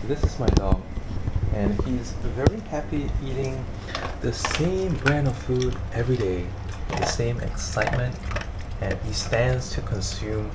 This is my dog, and he's very happy eating the same brand of food every day, the same excitement, and he stands to consume.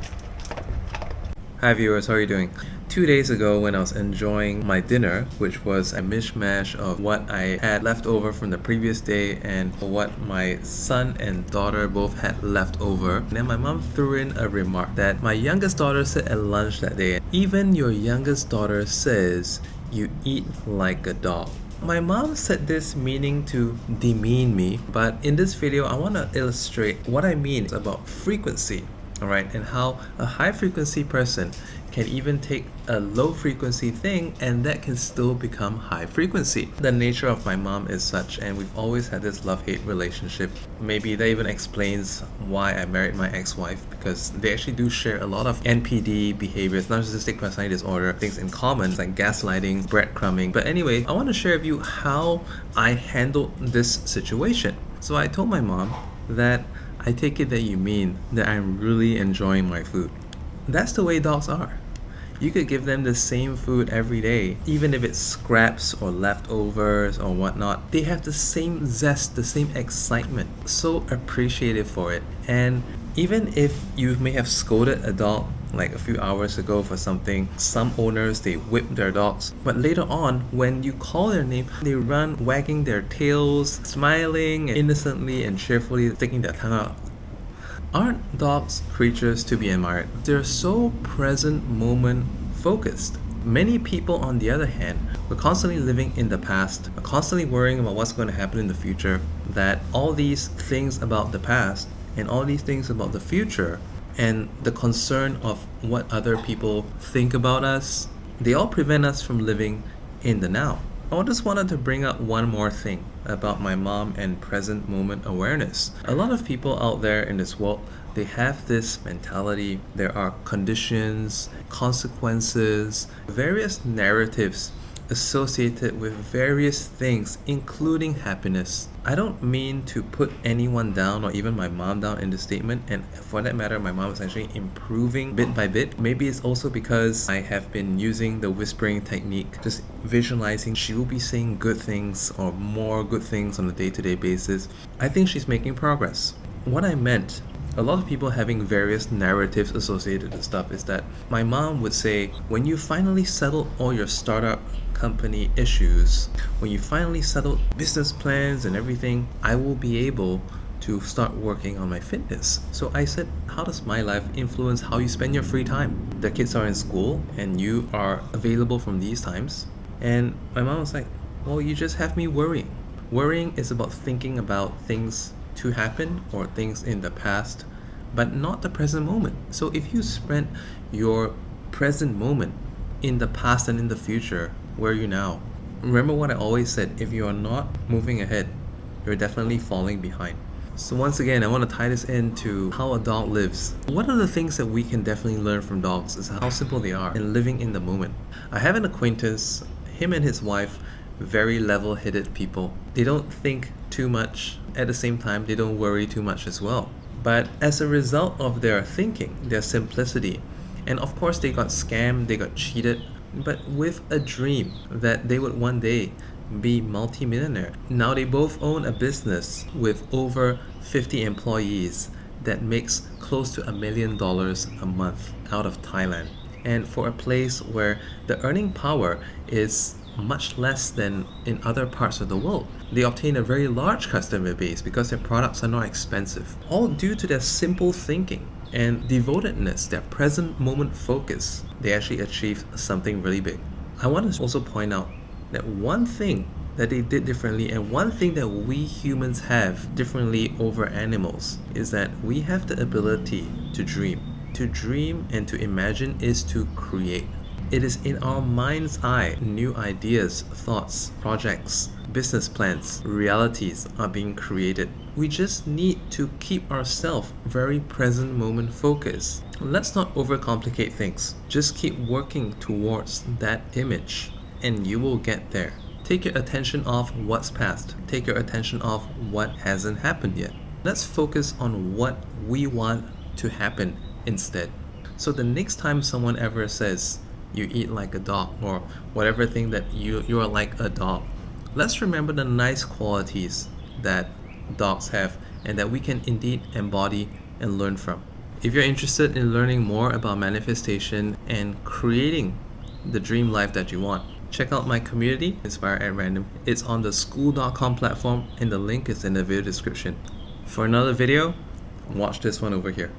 Hi viewers, how are you doing? 2 days ago when I was enjoying my dinner, which was a mishmash of what I had left over from the previous day and what my son and daughter both had left over, then my mom threw in a remark that my youngest daughter said at lunch that day, "Even your youngest daughter says you eat like a dog." My mom said this meaning to demean me, but in this video I want to illustrate what I mean about frequency. Alright, and how a high frequency person can even take a low frequency thing and that can still become high frequency. The nature of my mom is such, and we've always had this love-hate relationship. Maybe that even explains why I married my ex-wife, because they actually do share a lot of NPD behaviors, narcissistic personality disorder, things in common like gaslighting, breadcrumbing. But anyway, I want to share with you how I handled this situation. So I told my mom that I take it that you mean that I'm really enjoying my food. That's the way dogs are. You could give them the same food every day, even if it's scraps or leftovers or whatnot. They have the same zest, the same excitement. So appreciative for it. And even if you may have scolded a dog like a few hours ago for something, some owners, they whip their dogs, but later on when you call their name, they run wagging their tails, smiling innocently and cheerfully, sticking their tongue out. Aren't dogs creatures to be admired? They're so present moment focused. Many people, on the other hand, we're constantly living in the past, we're constantly worrying about what's going to happen in the future, that all these things about the past and all these things about the future and the concern of what other people think about us, they all prevent us from living in the now. I just wanted to bring up one more thing about my mom and present moment awareness. A lot of people out there in this world, they have this mentality. There are conditions, consequences, various narratives associated with various things, including happiness. I don't mean to put anyone down or even my mom down in this statement, and for that matter, my mom is actually improving bit by bit. Maybe it's also because I have been using the whispering technique, just visualizing she will be saying good things or more good things on a day-to-day basis. I think she's making progress. What I meant, a lot of people having various narratives associated with stuff, is that my mom would say, when you finally settle all your startup company issues, when you finally settle business plans and everything, I will be able to start working on my fitness. So I said, how does my life influence how you spend your free time? The kids are in school and you are available from these times. And my mom was like, well, you just have me worrying. Worrying is about thinking about things to happen or things in the past, but not the present moment. So if you spend your present moment in the past and in the future, where are you now? Remember what I always said, if you are not moving ahead, you're definitely falling behind. So once again, I want to tie this into how a dog lives. One of the things that we can definitely learn from dogs is how simple they are in living in the moment. I have an acquaintance, him and his wife, very level-headed people. They don't think too much. At the same time, they don't worry too much as well. But as a result of their thinking, their simplicity, and of course they got scammed, they got cheated, but with a dream that they would one day be multi-millionaire. Now they both own a business with over 50 employees that makes close to $1 million a month out of Thailand. And for a place where the earning power is much less than in other parts of the world, they obtain a very large customer base because their products are not expensive, all due to their simple thinking and devotedness, their present moment focus. They actually achieved something really big. I want to also point out that one thing that they did differently, and one thing that we humans have differently over animals, is that we have the ability to dream. To dream and to imagine is to create. It is in our mind's eye, new ideas, thoughts, projects, business plans, realities are being created. We just need to keep ourselves very present moment focused. Let's not overcomplicate things. Just keep working towards that image and you will get there. Take your attention off what's past. Take your attention off what hasn't happened yet. Let's focus on what we want to happen instead. So the next time someone ever says, you eat like a dog, or whatever thing that you are like a dog. Let's remember the nice qualities that dogs have and that we can indeed embody and learn from. If you're interested in learning more about manifestation and creating the dream life that you want, check out my community, Inspire at Random. It's on the school.com platform and the link is in the video description. For another video, watch this one over here.